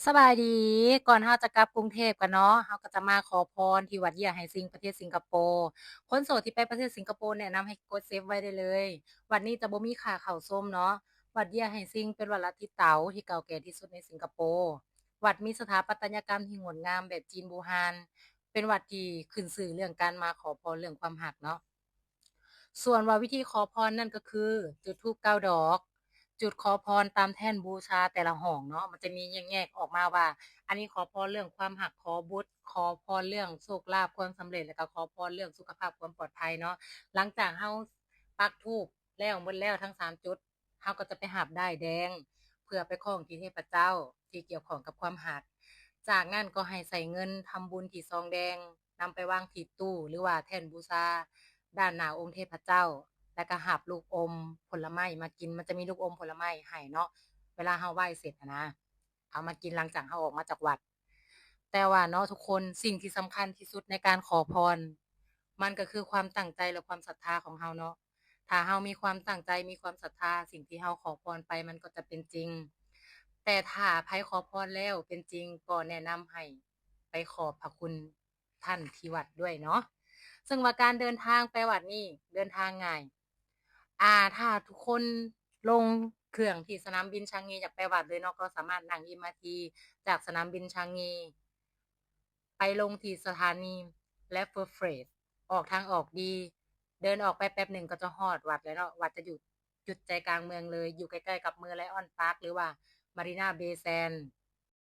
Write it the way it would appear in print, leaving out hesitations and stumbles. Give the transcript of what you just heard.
สบายดี ก่อนเราจะกลับกรุงเทพกันเนาะเราก็จะมาขอพรที่วัดเยี่ยมไฮซิงประเทศสิงคโปร์คนโสดที่ไปประเทศสิงคโปร์แนะนำให้กดเซฟไว้ได้เลยวัดนี้จะบ่มีค่าเข้าชมเนาะวัดเยี่ยมไฮซิงเป็นวัดลัทธิเต๋าที่เก่าแก่ที่สุดในสิงคโปร์วัดมีสถาปัตยกรรมที่งดงามแบบจีนบูฮานเป็นวัดที่ขึ้นชื่อเรื่องการมาขอพรเรื่องความรักเนาะ ส่วนว่าวิธีขอพรนั่นก็คือจุดธูป9ดอกจุดขอพรตามแท่นบูชาแต่ละห้องเนาะมันจะมีแยกๆออกมาว่าอันนี้ขอพรเรื่องความรักขอบุตรขอพรเรื่องโชคลาภความสำเร็จแล้วก็ขอพรเรื่องสุขภาพความปลอดภัยเนาะหลังจากเราปักธูปแล้วหมดแล้วทั้ง3จุดเราก็จะไปหาบด้ายแดงเพื่อไปขอที่เทพเจ้าที่เกี่ยวข้องกับความรักจากนั้นก็ให้ใส่เงินทำบุญที่ซองแดงนำไปวางที่ตู้หรือว่าแท่นบูชา ด้านหน้าองค์เทพเจ้าแล้วก็หับลูกอมผลไม้มากินมันจะมีลูกอมผลไม้ให้เนาะเวลาเฮาไหว้เสร็จนะเอามากินหลังจากเฮาออกมาจากวัดแต่ว่าเนาะทุกคนสิ่งที่สำคัญที่สุดในการขอพรมันก็คือความตั้งใจและความศรัทธาของเฮาเนาะถ้าเฮามีความตั้งใจมีความศรัทธาสิ่งที่เฮาขอพรไปมันก็จะเป็นจริงแต่ถ้าไผขอพรแล้วเป็นจริงก็แนะนำให้ไปขอบพระคุณท่านที่วัดด้วยเนาะ ซึ่งว่าการเดินทางไปวัดนี่เดินทางง่ายถ้าทุกคนลงเครื่องที่สนามบินชางงีอยากไปวัดเลยเนาะก็สามารถนั่ง MRT จากสนามบินชางงีไปลงที่สถานี Lafayette ออกทางออกดีเดินออกไปแป๊บหนึ่งก็จะฮอดวัดแล้วเนาะวัดจะอยู่จุดใจกลางเมืองเลยอยู่ใกล้ๆกับเมืองไลออนพาร์คหรือว่า Marina Bay Sands